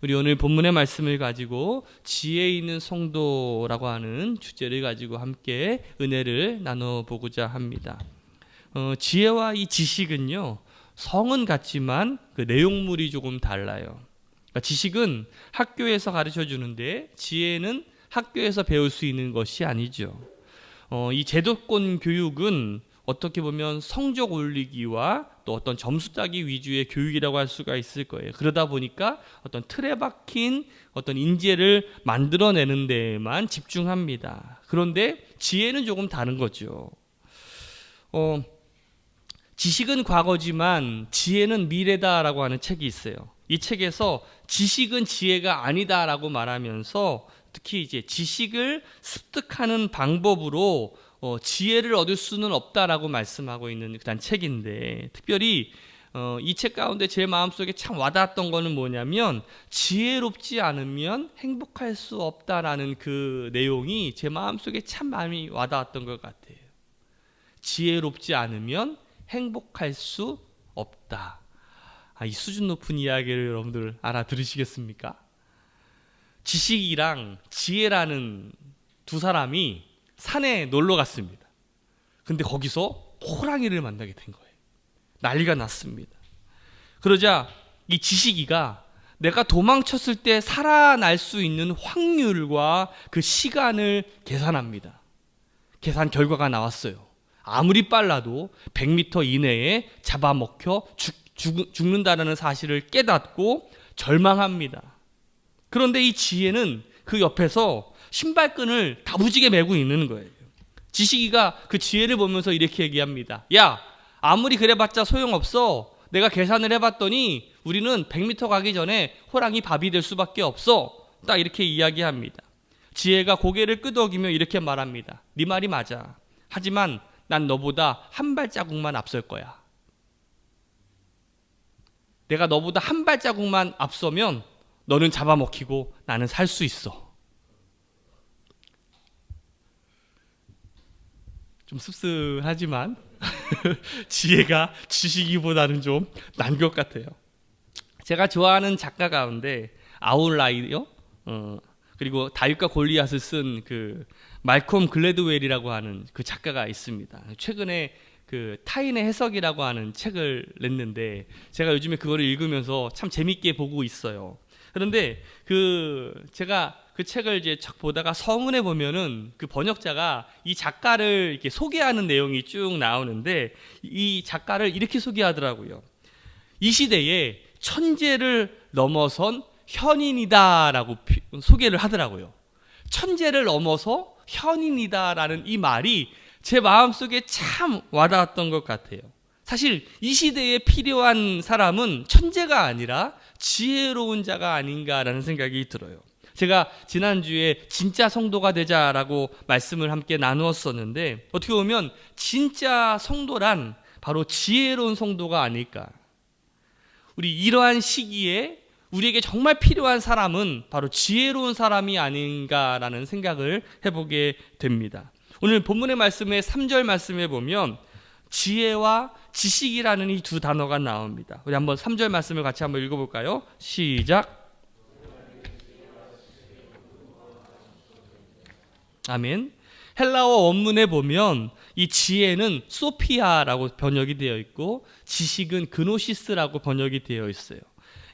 우리 오늘 본문의 말씀을 가지고 지혜 있는 성도라고 하는 주제를 가지고 함께 은혜를 나눠보고자 합니다. 지혜와 이 지식은요, 성은 같지만 그 내용물이 조금 달라요. 그러니까 지식은 학교에서 가르쳐 주는데 지혜는 학교에서 배울 수 있는 것이 아니죠. 이 제도권 교육은 어떻게 보면 성적 올리기와 또 어떤 점수 따기 위주의 교육이라고 할 수가 있을 거예요. 그러다 보니까 어떤 틀에 박힌 어떤 인재를 만들어내는 데에만 집중합니다. 그런데 지혜는 조금 다른 거죠. 지식은 과거지만 지혜는 미래다라고 하는 책이 있어요. 이 책에서 지식은 지혜가 아니다라고 말하면서 특히 이제 지식을 습득하는 방법으로 지혜를 얻을 수는 없다라고 말씀하고 있는 그런 책인데, 특별히 이 책 가운데 제 마음속에 참 와닿았던 거는 뭐냐면 지혜롭지 않으면 행복할 수 없다라는 그 내용이 제 마음속에 참 많이 와닿았던 것 같아요. 지혜롭지 않으면 행복할 수 없다. 이 수준 높은 이야기를 여러분들 알아들으시겠습니까? 지식이랑 지혜라는 두 사람이 산에 놀러 갔습니다. 근데 거기서 호랑이를 만나게 된 거예요. 난리가 났습니다. 그러자 이 지식이가 내가 도망쳤을 때 살아날 수 있는 확률과 그 시간을 계산합니다. 계산 결과가 나왔어요. 아무리 빨라도 100m 이내에 잡아먹혀 죽는다는 사실을 깨닫고 절망합니다. 그런데 이 지혜는 그 옆에서 신발끈을 다부지게 메고 있는 거예요. 지식이가 그 지혜를 보면서 이렇게 얘기합니다. 야, 아무리 그래봤자 소용없어. 내가 계산을 해봤더니 우리는 100m 가기 전에 호랑이 밥이 될 수밖에 없어. 딱 이렇게 이야기합니다. 지혜가 고개를 끄덕이며 이렇게 말합니다. 네 말이 맞아. 하지만 난 너보다 한 발자국만 앞설 거야. 내가 너보다 한 발자국만 앞서면 너는 잡아먹히고 나는 살 수 있어. 좀 씁쓸하지만 지혜가 지식이보다는 좀 난 것 같아요. 제가 좋아하는 작가 가운데 아웃라이어, 그리고 다윗과 골리앗을 쓴 그 말콤 글래드웰이라고 하는 그 작가가 있습니다. 최근에 그 타인의 해석이라고 하는 책을 냈는데 제가 요즘에 그거를 읽으면서 참 재밌게 보고 있어요. 그런데 제가 그 책을 이제 쫙 보다가 서문에 보면은 그 번역자가 이 작가를 이렇게 소개하는 내용이 쭉 나오는데 이 작가를 이렇게 소개하더라고요. 이 시대에 천재를 넘어선 현인이다라고 소개를 하더라고요. 천재를 넘어서 현인이다라는 이 말이 제 마음속에 참 와닿았던 것 같아요. 사실 이 시대에 필요한 사람은 천재가 아니라 지혜로운 자가 아닌가라는 생각이 들어요. 제가 지난주에 진짜 성도가 되자라고 말씀을 함께 나누었었는데 어떻게 보면 진짜 성도란 바로 지혜로운 성도가 아닐까. 우리 이러한 시기에 우리에게 정말 필요한 사람은 바로 지혜로운 사람이 아닌가라는 생각을 해보게 됩니다. 오늘 본문의 말씀의 3절 말씀에 보면 지혜와 지식이라는 이 두 단어가 나옵니다. 우리 한번 3절 말씀을 같이 한번 읽어볼까요? 시작. 아멘. 헬라어 원문에 보면 이 지혜는 소피아라고 번역이 되어 있고 지식은 그노시스라고 번역이 되어 있어요.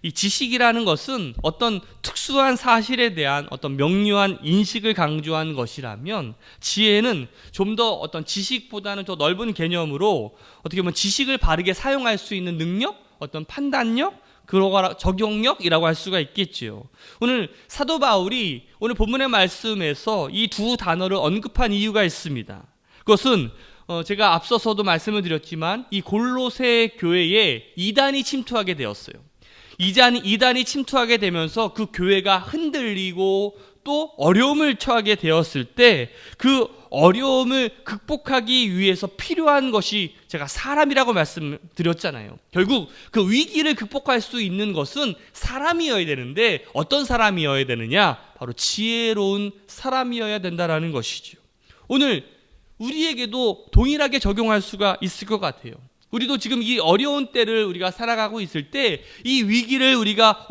이 지식이라는 것은 어떤 특수한 사실에 대한 어떤 명료한 인식을 강조한 것이라면 지혜는 좀 더 어떤 지식보다는 더 넓은 개념으로 어떻게 보면 지식을 바르게 사용할 수 있는 능력, 어떤 판단력, 적용력이라고 할 수가 있겠지요. 오늘 사도 바울이 오늘 본문의 말씀에서 이 두 단어를 언급한 이유가 있습니다. 그것은 제가 앞서서도 말씀을 드렸지만 이 골로새 교회에 이단이 침투하게 되었어요. 이단이 침투하게 되면서 그 교회가 흔들리고 또 어려움을 처하게 되었을 때 그 어려움을 극복하기 위해서 필요한 것이 제가 사람이라고 말씀드렸잖아요. 결국 그 위기를 극복할 수 있는 것은 사람이어야 되는데 어떤 사람이어야 되느냐? 바로 지혜로운 사람이어야 된다는 것이죠. 오늘 우리에게도 동일하게 적용할 수가 있을 것 같아요. 우리도 지금 이 어려운 때를 우리가 살아가고 있을 때 이 위기를 우리가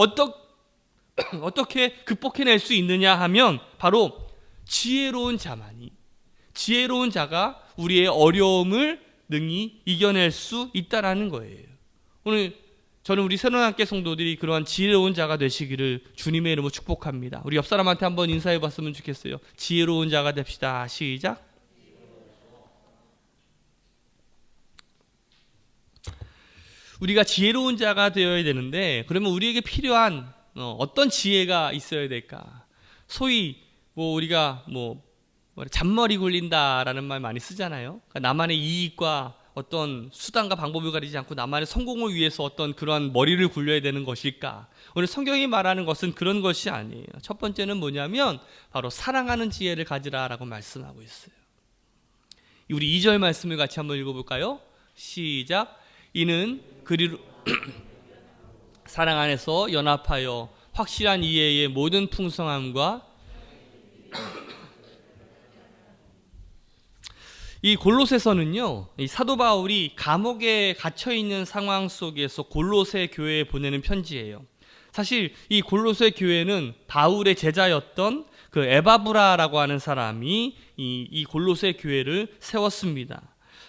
어떻게 극복해낼 수 있느냐 하면 바로 지혜로운 자가 우리의 어려움을 능히 이겨낼 수 있다라는 거예요. 오늘 저는 우리 새로운함께 성도들이 그러한 지혜로운 자가 되시기를 주님의 이름으로 축복합니다. 우리 옆 사람한테 한번 인사해 봤으면 좋겠어요. 지혜로운 자가 됩시다. 시작. 우리가 지혜로운 자가 되어야 되는데, 그러면 우리에게 필요한 어떤 지혜가 있어야 될까? 소위 우리가 잔머리 굴린다라는 말 많이 쓰잖아요. 그러니까 나만의 이익과 어떤 수단과 방법을 가리지 않고 나만의 성공을 위해서 어떤 그러한 머리를 굴려야 되는 것일까? 오늘 성경이 말하는 것은 그런 것이 아니에요. 첫 번째는 뭐냐면 바로 사랑하는 지혜를 가지라라고 말씀하고 있어요. 우리 2절 말씀을 같이 한번 읽어볼까요? 시작. 이는 그리로 사랑 안에서 연합하여 확실한 이해의 모든 풍성함과 이 골로새서는요, 이 사도 바울이 감옥에 갇혀 있는 상황 속에서 골로새 교회에 보내는 편지예요. 사실 이 골로새 교회는 바울의 제자였던 그 에바브라라고 하는 사람이 이 골로새 교회를 세웠습니다.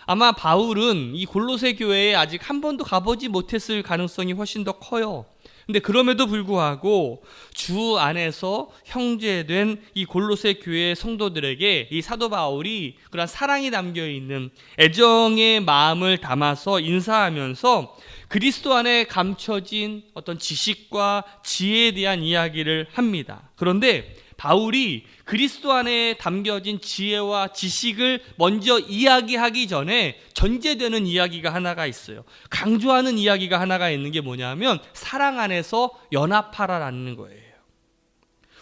아마 바울은 이 골로새 교회에 아직 한 번도 가보지 못했을 가능성이 훨씬 더 커요. 근데 그럼에도 불구하고 주 안에서 형제된 이 골로새 교회 성도들에게 이 사도 바울이 그런 사랑이 담겨 있는 애정의 마음을 담아서 인사하면서 그리스도 안에 감춰진 어떤 지식과 지혜에 대한 이야기를 합니다. 그런데 바울이 그리스도 안에 담겨진 지혜와 지식을 먼저 이야기하기 전에 전제되는 이야기가 하나가 있어요. 강조하는 이야기가 하나가 있는 게 뭐냐면 사랑 안에서 연합하라라는 거예요.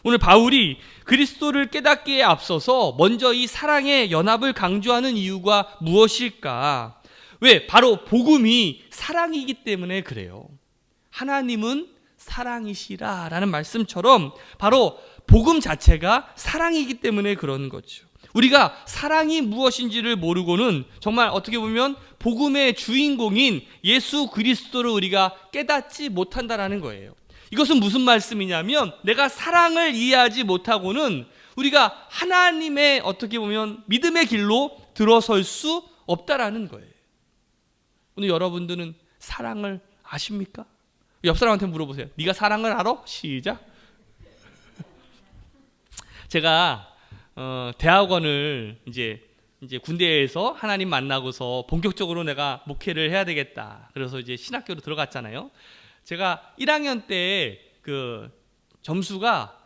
오늘 바울이 그리스도를 깨닫기에 앞서서 먼저 이 사랑의 연합을 강조하는 이유가 무엇일까? 왜? 바로 복음이 사랑이기 때문에 그래요. 하나님은 사랑이시라 라는 말씀처럼 바로 복음 자체가 사랑이기 때문에 그런 거죠. 우리가 사랑이 무엇인지를 모르고는 정말 어떻게 보면 복음의 주인공인 예수 그리스도를 우리가 깨닫지 못한다라는 거예요. 이것은 무슨 말씀이냐면 내가 사랑을 이해하지 못하고는 우리가 하나님의 어떻게 보면 믿음의 길로 들어설 수 없다라는 거예요. 오늘 여러분들은 사랑을 아십니까? 옆 사람한테 물어보세요. 네가 사랑을 알아? 시작. 제가 대학원을 이제 군대에서 하나님 만나고서 본격적으로 내가 목회를 해야 되겠다. 그래서 이제 신학교로 들어갔잖아요. 제가 1학년 때 그 점수가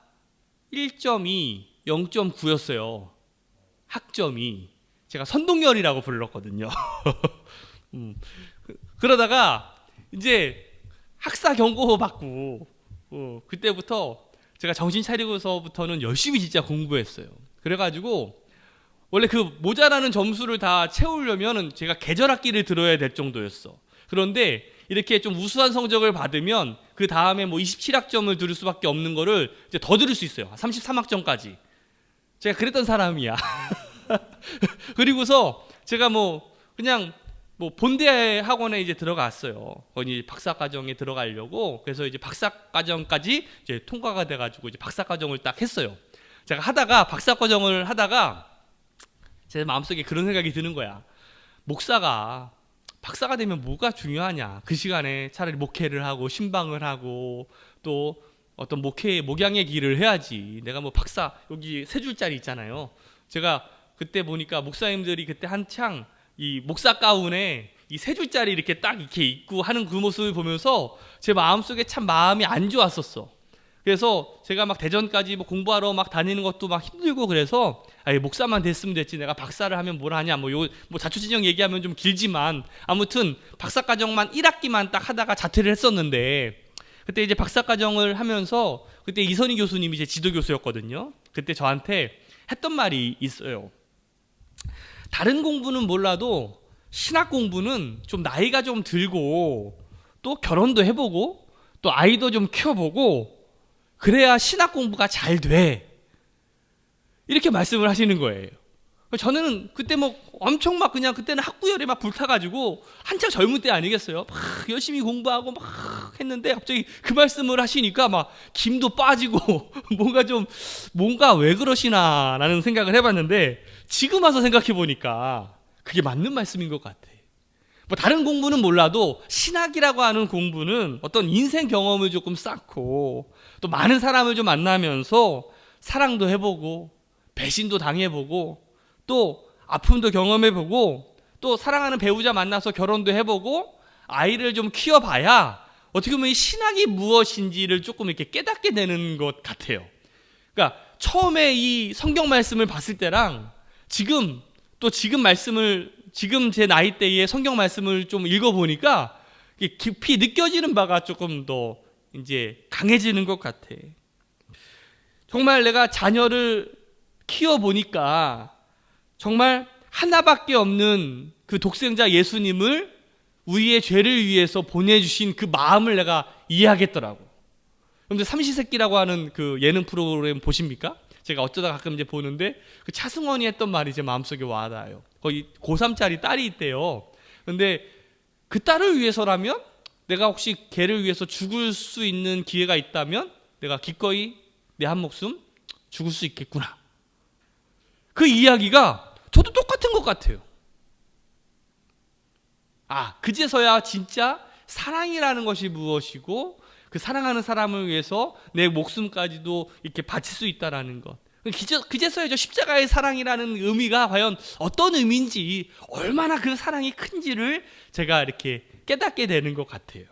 1.2, 0.9였어요. 학점이. 제가 선동열이라고 불렀거든요. 그러다가 이제 학사 경고 받고 그때부터 제가 정신 차리고서부터는 열심히 진짜 공부했어요. 그래가지고 원래 그 모자라는 점수를 다 채우려면 제가 계절학기를 들어야 될 정도였어. 그런데 이렇게 좀 우수한 성적을 받으면 그 다음에 27학점을 들을 수밖에 없는 거를 이제 더 들을 수 있어요. 33학점까지. 제가 그랬던 사람이야. 그리고서 제가 그냥 본대 학원에 이제 들어갔어요. 거기 박사과정에 들어가려고. 그래서 이제 박사과정까지 이제 통과가 돼가지고 이제 박사과정을 딱 했어요. 제가 박사과정을 하다가 제 마음속에 그런 생각이 드는 거야. 목사가 박사가 되면 뭐가 중요하냐. 그 시간에 차라리 목회를 하고 신방을 하고 또 어떤 목양의 길을 해야지. 내가 박사 여기 3줄짜리 있잖아요. 제가 그때 보니까 목사님들이 그때 한창 이 목사 가운에 이 3줄짜리 이렇게 딱 이렇게 입고 하는 그 모습을 보면서 제 마음속에 참 마음이 안 좋았었어. 그래서 제가 막 대전까지 공부하러 막 다니는 것도 막 힘들고 그래서 목사만 됐으면 됐지 내가 박사를 하면 뭘 하냐 자초지종 얘기하면 좀 길지만 아무튼 박사과정만 1학기만 딱 하다가 자퇴를 했었는데 그때 이제 박사과정을 하면서 그때 이선희 교수님이 제 지도교수였거든요. 그때 저한테 했던 말이 있어요. 다른 공부는 몰라도 신학 공부는 좀 나이가 좀 들고 또 결혼도 해보고 또 아이도 좀 키워보고 그래야 신학 공부가 잘 돼. 이렇게 말씀을 하시는 거예요. 저는 그때 엄청 그냥 그때는 학구열에 불타가지고 한창 젊은 때 아니겠어요? 막 열심히 공부하고 막 했는데 갑자기 그 말씀을 하시니까 막 김도 빠지고 뭔가 왜 그러시나라는 생각을 해봤는데 지금 와서 생각해 보니까 그게 맞는 말씀인 것 같아. 뭐 다른 공부는 몰라도 신학이라고 하는 공부는 어떤 인생 경험을 조금 쌓고 또 많은 사람을 좀 만나면서 사랑도 해보고 배신도 당해보고 또 아픔도 경험해보고 또 사랑하는 배우자 만나서 결혼도 해보고 아이를 좀 키워봐야 어떻게 보면 이 신학이 무엇인지를 조금 이렇게 깨닫게 되는 것 같아요. 그러니까 처음에 이 성경 말씀을 봤을 때랑 지금 제 나이 때의 성경 말씀을 좀 읽어보니까 깊이 느껴지는 바가 조금 더 이제 강해지는 것 같아. 정말 내가 자녀를 키워보니까 정말 하나밖에 없는 그 독생자 예수님을 우리의 죄를 위해서 보내주신 그 마음을 내가 이해하겠더라고. 여러분들 삼시세끼라고 하는 그 예능 프로그램 보십니까? 제가 어쩌다 가끔 이제 보는데 그 차승원이 했던 말이 제 마음속에 와닿아요. 거기 고3짜리 딸이 있대요. 근데 그 딸을 위해서라면 내가 혹시 걔를 위해서 죽을 수 있는 기회가 있다면 내가 기꺼이 내 한 목숨 죽을 수 있겠구나. 그 이야기가 저도 똑같은 것 같아요. 그제서야 진짜 사랑이라는 것이 무엇이고 그 사랑하는 사람을 위해서 내 목숨까지도 이렇게 바칠 수 있다라는 것. 그제서야 저 십자가의 사랑이라는 의미가 과연 어떤 의미인지 얼마나 그 사랑이 큰지를 제가 이렇게 깨닫게 되는 것 같아요.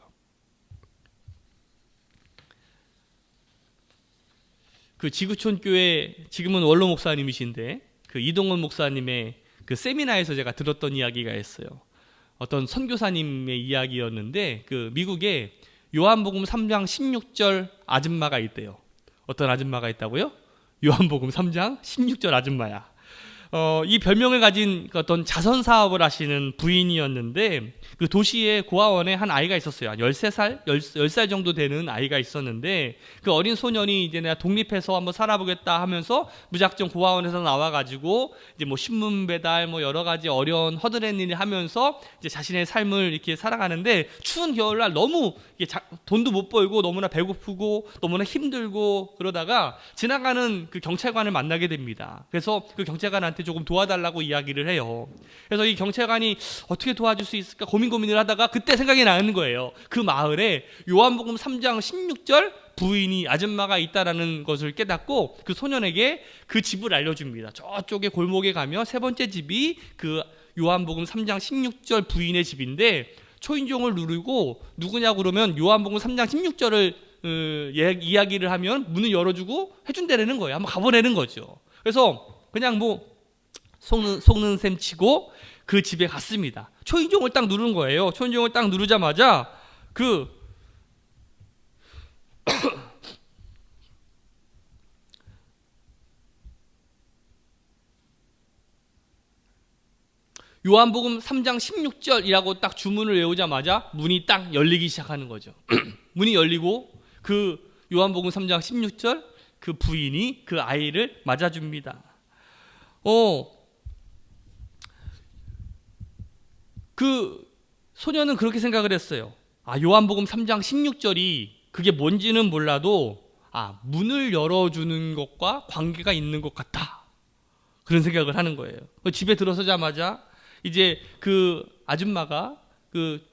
그 지구촌 교회 지금은 원로 목사님이신데 그 이동원 목사님의 그 세미나에서 제가 들었던 이야기가 있어요. 어떤 선교사님의 이야기였는데 그 미국에 요한복음 3장 16절 아줌마가 있대요. 어떤 아줌마가 있다고요? 요한복음 3장 16절 아줌마야. 이 별명을 가진 어떤 자선 사업을 하시는 부인이었는데 그 도시의 고아원에 한 아이가 있었어요. 한 10살 정도 되는 아이가 있었는데 그 어린 소년이 이제 내가 독립해서 한번 살아보겠다 하면서 무작정 고아원에서 나와가지고 이제 뭐 신문 배달 뭐 여러 가지 어려운 허드렛 일을 하면서 이제 자신의 삶을 이렇게 살아가는데 추운 겨울날 너무 돈도 못 벌고 너무나 배고프고 너무나 힘들고 그러다가 지나가는 그 경찰관을 만나게 됩니다. 그래서 그 경찰관한테 조금 도와달라고 이야기를 해요. 그래서 이 경찰관이 어떻게 도와줄 수 있을까 고민을 하다가 그때 생각이 나는 거예요. 그 마을에 요한복음 3장 16절 부인이 아줌마가 있다라는 것을 깨닫고 그 소년에게 그 집을 알려줍니다. 저쪽에 골목에 가면 세 번째 집이 그 요한복음 3장 16절 부인의 집인데 초인종을 누르고 누구냐고 그러면 요한복음 3장 16절을 이야기를 하면 문을 열어주고 해준다는 거예요. 한번 가보라는 거죠. 그래서 그냥 뭐 속는 셈 치고 그 집에 갔습니다. 초인종을 딱 누른 거예요. 초인종을 딱 누르자마자 그 요한복음 3장 16절이라고 딱 주문을 외우자마자 문이 딱 열리기 시작하는 거죠. 문이 열리고 그 요한복음 3장 16절 그 부인이 그 아이를 맞아줍니다. 그 소년은 그렇게 생각을 했어요. 요한복음 3장 16절이 그게 뭔지는 몰라도 문을 열어주는 것과 관계가 있는 것 같다. 그런 생각을 하는 거예요. 집에 들어서자마자 이제 그 아줌마가 그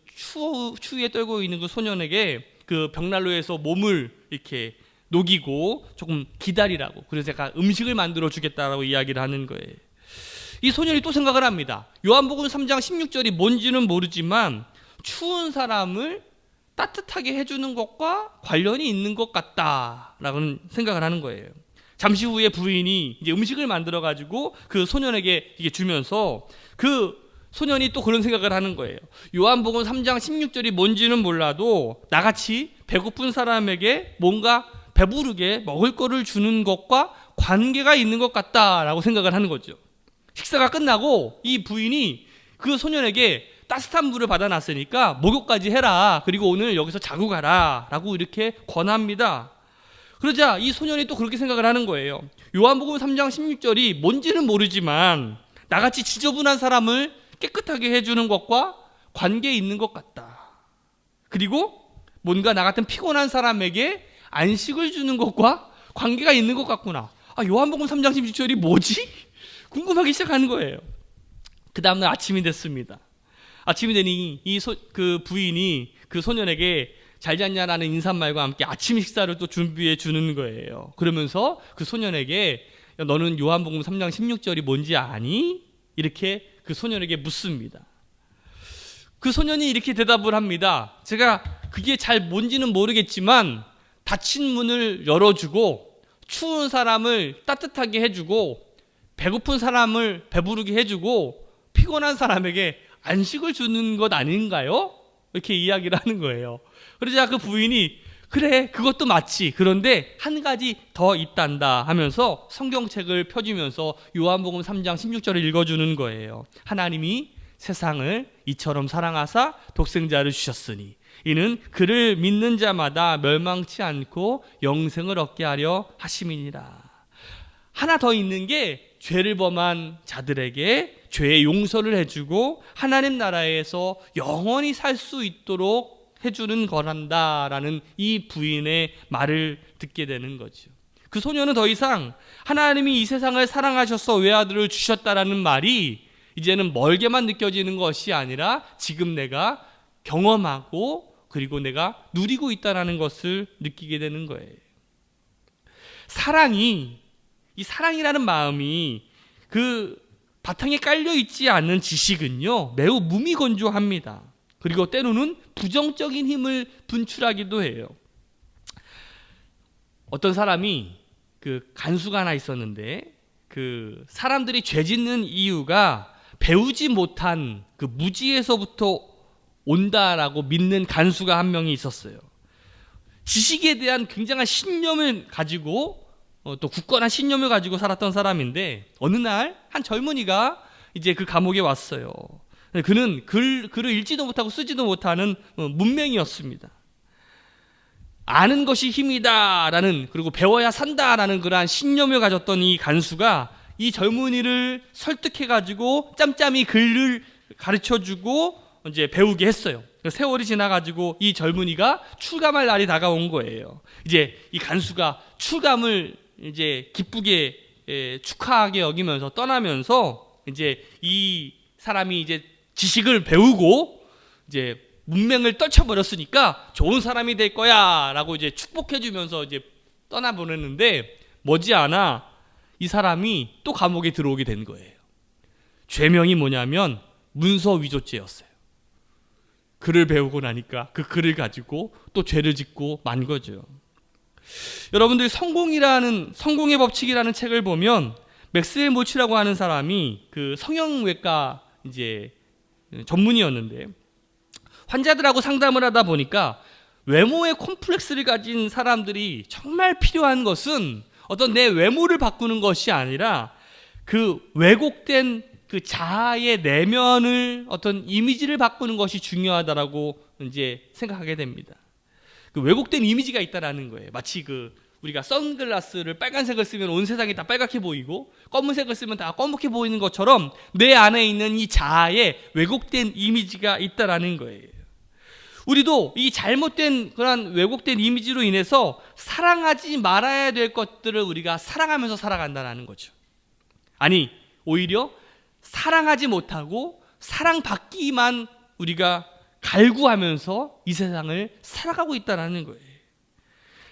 추위에 떨고 있는 그 소년에게 그 벽난로에서 몸을 이렇게 녹이고 조금 기다리라고, 그래서 제가 음식을 만들어 주겠다라고 이야기를 하는 거예요. 이 소년이 또 생각을 합니다. 요한복음 3장 16절이 뭔지는 모르지만 추운 사람을 따뜻하게 해주는 것과 관련이 있는 것 같다라고 생각을 하는 거예요. 잠시 후에 부인이 이제 음식을 만들어 가지고 그 소년에게 이게 주면서 그 소년이 또 그런 생각을 하는 거예요. 요한복음 3장 16절이 뭔지는 몰라도 나같이 배고픈 사람에게 뭔가 배부르게 먹을 거를 주는 것과 관계가 있는 것 같다라고 생각을 하는 거죠. 식사가 끝나고 이 부인이 그 소년에게 따뜻한 물을 받아놨으니까 목욕까지 해라. 그리고 오늘 여기서 자고 가라. 라고 이렇게 권합니다. 그러자 이 소년이 또 그렇게 생각을 하는 거예요. 요한복음 3장 16절이 뭔지는 모르지만 나같이 지저분한 사람을 깨끗하게 해주는 것과 관계 있는 것 같다. 그리고 뭔가 나 같은 피곤한 사람에게 안식을 주는 것과 관계가 있는 것 같구나. 요한복음 3장 16절이 뭐지? 궁금하기 시작하는 거예요. 그 다음날 아침이 됐습니다. 아침이 되니 그 부인이 그 소년에게 잘 잤냐라는 인사말과 함께 아침 식사를 또 준비해 주는 거예요. 그러면서 그 소년에게 너는 요한복음 3장 16절이 뭔지 아니? 이렇게 그 소년에게 묻습니다. 그 소년이 이렇게 대답을 합니다. 제가 그게 잘 뭔지는 모르겠지만 닫힌 문을 열어주고 추운 사람을 따뜻하게 해주고 배고픈 사람을 배부르게 해주고 피곤한 사람에게 안식을 주는 것 아닌가요? 이렇게 이야기를 하는 거예요. 그러자 그 부인이 그래 그것도 맞지. 그런데 한 가지 더 있단다 하면서 성경책을 펴주면서 요한복음 3장 16절을 읽어주는 거예요. 하나님이 세상을 이처럼 사랑하사 독생자를 주셨으니 이는 그를 믿는 자마다 멸망치 않고 영생을 얻게 하려 하심이니라. 하나 더 있는 게 죄를 범한 자들에게 죄의 용서를 해주고 하나님 나라에서 영원히 살 수 있도록 해주는 거란다라는 이 부인의 말을 듣게 되는 거죠. 그 소녀는 더 이상 하나님이 이 세상을 사랑하셔서 외아들을 주셨다라는 말이 이제는 멀게만 느껴지는 것이 아니라 지금 내가 경험하고 그리고 내가 누리고 있다는 것을 느끼게 되는 거예요. 이 사랑이라는 마음이 그 바탕에 깔려 있지 않는 지식은요 매우 무미건조합니다. 그리고 때로는 부정적인 힘을 분출하기도 해요. 어떤 사람이 그 간수가 하나 있었는데 그 사람들이 죄 짓는 이유가 배우지 못한 그 무지에서부터 온다라고 믿는 간수가 한 명이 있었어요. 지식에 대한 굉장한 신념을 가지고 또 굳건한 신념을 가지고 살았던 사람인데 어느 날 한 젊은이가 이제 그 감옥에 왔어요. 그는 글을 읽지도 못하고 쓰지도 못하는 문맹이었습니다. 아는 것이 힘이다라는 그리고 배워야 산다라는 그러한 신념을 가졌던 이 간수가 이 젊은이를 설득해가지고 짬짬이 글을 가르쳐주고 이제 배우게 했어요. 세월이 지나가지고 이 젊은이가 출감할 날이 다가온 거예요. 이제 이 간수가 출감을 이제 기쁘게 축하하게 여기면서 떠나면서 이제 이 사람이 이제 지식을 배우고 이제 문맹을 떨쳐버렸으니까 좋은 사람이 될 거야라고 이제 축복해주면서 이제 떠나보냈는데 머지않아 이 사람이 또 감옥에 들어오게 된 거예요. 죄명이 뭐냐면 문서 위조죄였어요. 글을 배우고 나니까 그 글을 가지고 또 죄를 짓고 만 거죠. 여러분들 성공의 법칙이라는 책을 보면 맥스웰 모치라고 하는 사람이 그 성형외과 이제 전문의였는데 환자들하고 상담을 하다 보니까 외모의 콤플렉스를 가진 사람들이 정말 필요한 것은 어떤 내 외모를 바꾸는 것이 아니라 그 왜곡된 그 자아의 내면을 어떤 이미지를 바꾸는 것이 중요하다라고 이제 생각하게 됩니다. 그 왜곡된 이미지가 있다라는 거예요. 마치 우리가 선글라스를 빨간색을 쓰면 온 세상이 다 빨갛게 보이고 검은색을 쓰면 다 검게 보이는 것처럼 내 안에 있는 이 자아에 왜곡된 이미지가 있다라는 거예요. 우리도 이 잘못된 그런 왜곡된 이미지로 인해서 사랑하지 말아야 될 것들을 우리가 사랑하면서 살아간다는 거죠. 아니 오히려 사랑하지 못하고 사랑받기만 우리가 갈구하면서 이 세상을 살아가고 있다는 거예요.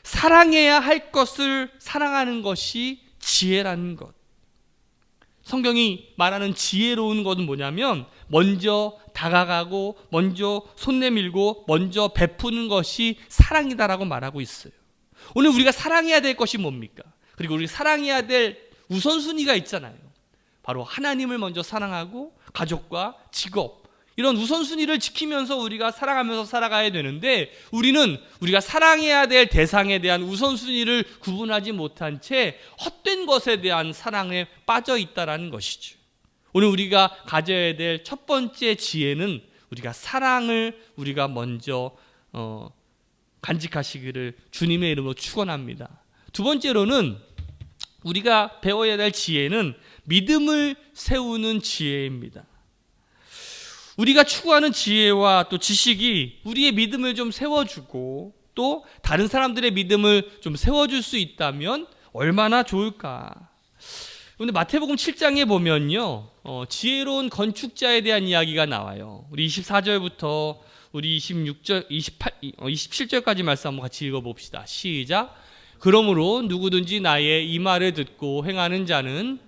사랑해야 할 것을 사랑하는 것이 지혜라는 것. 성경이 말하는 지혜로운 것은 뭐냐면 먼저 다가가고 먼저 손 내밀고 먼저 베푸는 것이 사랑이다라고 말하고 있어요. 오늘 우리가 사랑해야 될 것이 뭡니까? 그리고 우리 사랑해야 될 우선순위가 있잖아요. 바로 하나님을 먼저 사랑하고 가족과 직업 이런 우선순위를 지키면서 우리가 사랑하면서 살아가야 되는데 우리는 우리가 사랑해야 될 대상에 대한 우선순위를 구분하지 못한 채 헛된 것에 대한 사랑에 빠져 있다는 것이죠. 오늘 우리가 가져야 될 첫 번째 지혜는 우리가 사랑을 우리가 먼저 간직하시기를 주님의 이름으로 축원합니다. 두 번째로는 우리가 배워야 될 지혜는 믿음을 세우는 지혜입니다. 우리가 추구하는 지혜와 또 지식이 우리의 믿음을 좀 세워주고 또 다른 사람들의 믿음을 좀 세워줄 수 있다면 얼마나 좋을까. 근데 마태복음 7장에 보면요, 지혜로운 건축자에 대한 이야기가 나와요. 우리 24절부터 우리 26절, 27절까지 말씀 한번 같이 읽어봅시다. 시작. 그러므로 누구든지 나의 이 말을 듣고 행하는 자는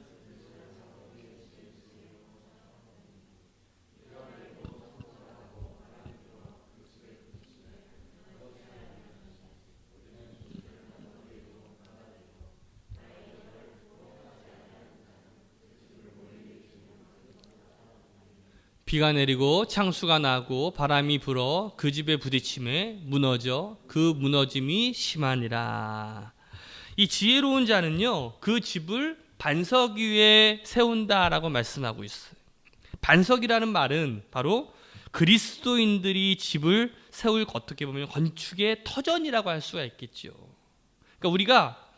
비가 내리고 창수가 나고 바람이 불어 그 집에 부딪힘에 무너져 그 무너짐이 심하니라. 이 지혜로운 자는요, 그 집을 반석 위에 세운다라고 말씀하고 있어요. 반석이라는 말은 바로 그리스도인들이 집을 세울, 어떻게 보면 건축의 터전이라고 할 수가 있겠죠. 그러니까 우리가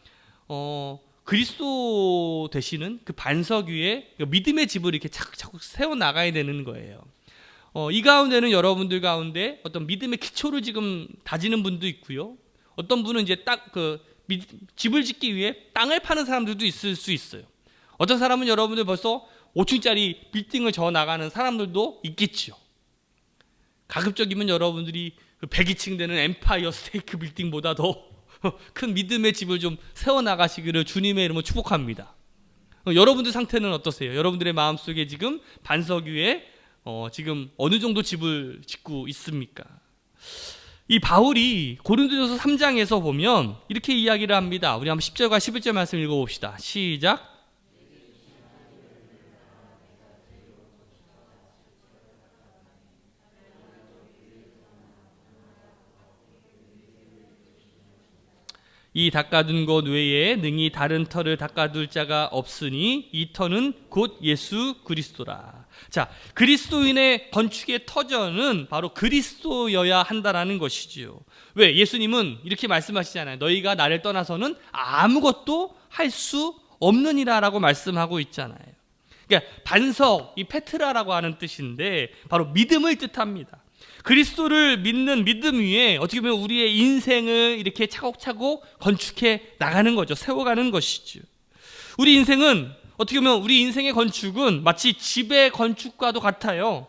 그리스도 되시는 그 반석 위에 믿음의 집을 이렇게 차곡차곡 세워 나가야 되는 거예요. 이 가운데는 여러분들 가운데 어떤 믿음의 기초를 지금 다지는 분도 있고요. 어떤 분은 이제 집을 짓기 위해 땅을 파는 사람들도 있을 수 있어요. 어떤 사람은 여러분들 벌써 5층짜리 빌딩을 저 나가는 사람들도 있겠죠. 가급적이면 여러분들이 102층 되는 엠파이어 스테이트 빌딩보다 더 큰 믿음의 집을 좀 세워나가시기를 주님의 이름으로 축복합니다. 여러분들 상태는 어떠세요? 여러분들의 마음속에 지금 반석 위에 지금 어느 정도 집을 짓고 있습니까? 이 바울이 고린도전서 3장에서 보면 이렇게 이야기를 합니다. 우리 한번 10절과 11절 말씀 읽어봅시다. 시작. 이 닦아둔 것 외에 능히 다른 터를 닦아둘 자가 없으니 이 터는 곧 예수 그리스도라. 자, 그리스도인의 건축의 터전은 바로 그리스도여야 한다라는 것이지요. 왜? 예수님은 이렇게 말씀하시잖아요. 너희가 나를 떠나서는 아무것도 할 수 없느니라라고 말씀하고 있잖아요. 그러니까 반석, 이 페트라라고 하는 뜻인데 바로 믿음을 뜻합니다. 그리스도를 믿는 믿음 위에 어떻게 보면 우리의 인생을 이렇게 차곡차곡 건축해 나가는 거죠. 세워가는 것이죠. 우리 인생은 어떻게 보면 우리 인생의 건축은 마치 집의 건축과도 같아요.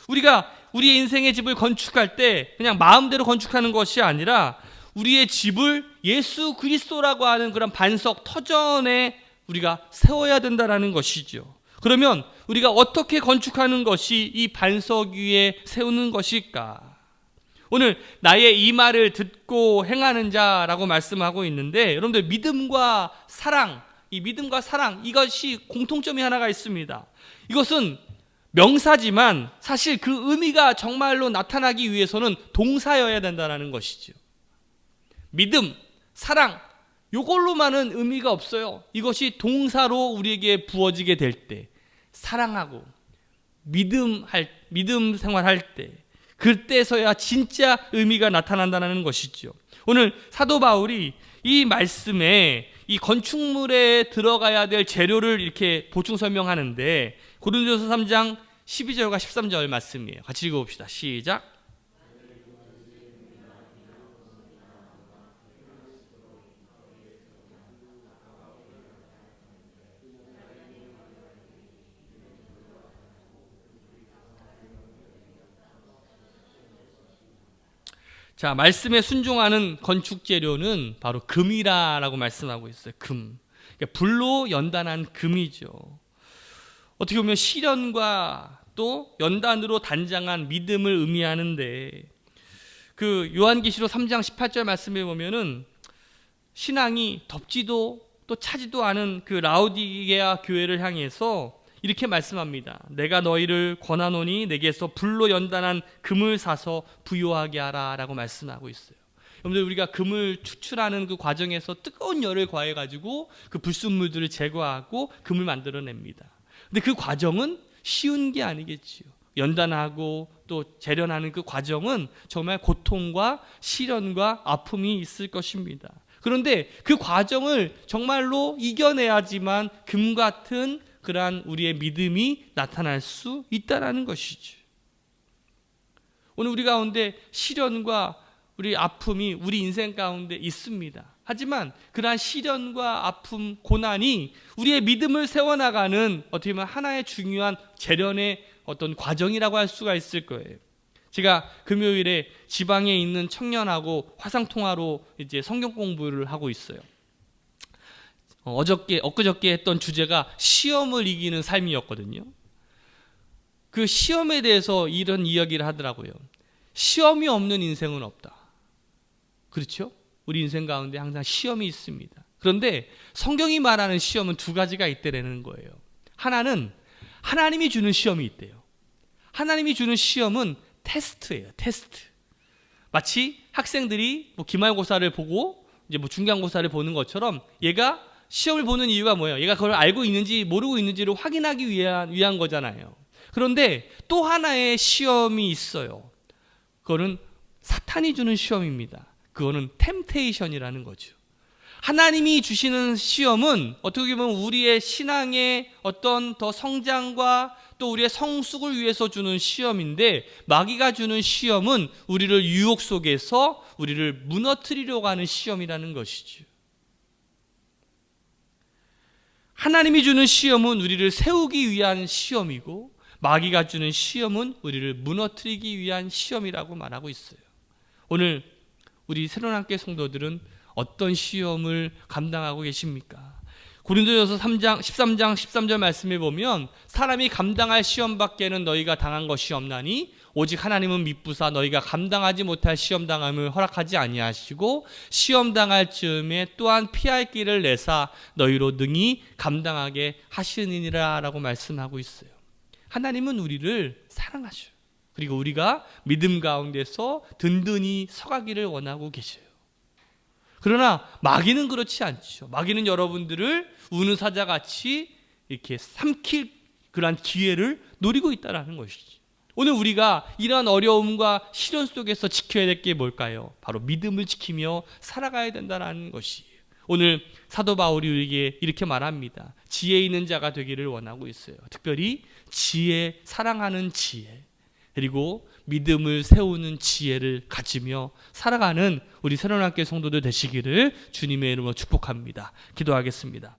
우리가 우리의 인생의 집을 건축할 때 그냥 마음대로 건축하는 것이 아니라 우리의 집을 예수 그리스도라고 하는 그런 반석 터전에 우리가 세워야 된다는 것이죠. 그러면 우리가 어떻게 건축하는 것이 이 반석 위에 세우는 것일까? 오늘 나의 이 말을 듣고 행하는 자라고 말씀하고 있는데 여러분들 믿음과 사랑, 이 믿음과 사랑 이것이 공통점이 하나가 있습니다. 이것은 명사지만 사실 그 의미가 정말로 나타나기 위해서는 동사여야 된다는 것이죠. 믿음, 사랑 이걸로만은 의미가 없어요. 이것이 동사로 우리에게 부어지게 될 때 사랑하고 믿음 생활할 때 그때서야 진짜 의미가 나타난다는 것이죠. 오늘 사도 바울이 이 말씀에 이 건축물에 들어가야 될 재료를 이렇게 보충 설명하는데 고린도전서 3장 12절과 13절 말씀이에요. 같이 읽어봅시다. 시작. 자, 말씀에 순종하는 건축 재료는 바로 금이라고 말씀하고 있어요. 금. 그러니까 불로 연단한 금이죠. 어떻게 보면 시련과 또 연단으로 단장한 믿음을 의미하는데 그 요한계시록 3장 18절 말씀에 보면은 신앙이 덥지도 또 차지도 않은 그 라오디게아 교회를 향해서 이렇게 말씀합니다. 내가 너희를 권하노니 내게서 불로 연단한 금을 사서 부요하게 하라 라고 말씀하고 있어요. 여러분들 우리가 금을 추출하는 그 과정에서 뜨거운 열을 가해가지고 그 불순물들을 제거하고 금을 만들어냅니다. 근데 그 과정은 쉬운 게 아니겠지요. 연단하고 또 재련하는 그 과정은 정말 고통과 시련과 아픔이 있을 것입니다. 그런데 그 과정을 정말로 이겨내야지만 금 같은 그러한 우리의 믿음이 나타날 수 있다는 것이죠. 오늘 우리 가운데 시련과 우리 아픔이 우리 인생 가운데 있습니다. 하지만 그러한 시련과 아픔, 고난이 우리의 믿음을 세워나가는 어떻게 보면 하나의 중요한 재련의 어떤 과정이라고 할 수가 있을 거예요. 제가 금요일에 지방에 있는 청년하고 화상통화로 이제 성경 공부를 하고 있어요. 엊그저께 했던 주제가 시험을 이기는 삶이었거든요. 그 시험에 대해서 이런 이야기를 하더라고요. 시험이 없는 인생은 없다. 그렇죠? 우리 인생 가운데 항상 시험이 있습니다. 그런데 성경이 말하는 시험은 두 가지가 있다라는 거예요. 하나는 하나님이 주는 시험이 있대요. 하나님이 주는 시험은 테스트예요. 테스트. 마치 학생들이 기말고사를 보고 이제 중간고사를 보는 것처럼 얘가 시험을 보는 이유가 뭐예요? 얘가 그걸 알고 있는지 모르고 있는지를 확인하기 위한 거잖아요. 그런데 또 하나의 시험이 있어요. 그거는 사탄이 주는 시험입니다. 그거는 템테이션이라는 거죠. 하나님이 주시는 시험은 어떻게 보면 우리의 신앙의 어떤 더 성장과 또 우리의 성숙을 위해서 주는 시험인데, 마귀가 주는 시험은 우리를 유혹 속에서 우리를 무너뜨리려고 하는 시험이라는 것이죠. 하나님이 주는 시험은 우리를 세우기 위한 시험이고, 마귀가 주는 시험은 우리를 무너뜨리기 위한 시험이라고 말하고 있어요. 오늘 우리 새로운함께 성도들은 어떤 시험을 감당하고 계십니까? 고린도전서 13장 13절 말씀에 보면 사람이 감당할 시험밖에는 너희가 당한 것이 없나니 오직 하나님은 미쁘사 너희가 감당하지 못할 시험 당함을 허락하지 아니하시고 시험 당할 즈음에 또한 피할 길을 내사 너희로 능히 감당하게 하시느니라 라고 말씀하고 있어요. 하나님은 우리를 사랑하셔요. 그리고 우리가 믿음 가운데서 든든히 서가기를 원하고 계셔요. 그러나 마귀는 그렇지 않죠. 마귀는 여러분들을 우는 사자같이 이렇게 삼킬 그러한 기회를 노리고 있다는 것이죠. 오늘 우리가 이러한 어려움과 시련 속에서 지켜야 될 게 뭘까요? 바로 믿음을 지키며 살아가야 된다는 것이에요. 오늘 사도 바울이 우리에게 이렇게 말합니다. 지혜 있는 자가 되기를 원하고 있어요. 특별히 지혜, 사랑하는 지혜, 그리고 믿음을 세우는 지혜를 가지며 살아가는 우리 새로운함께 성도들 되시기를 주님의 이름으로 축복합니다. 기도하겠습니다.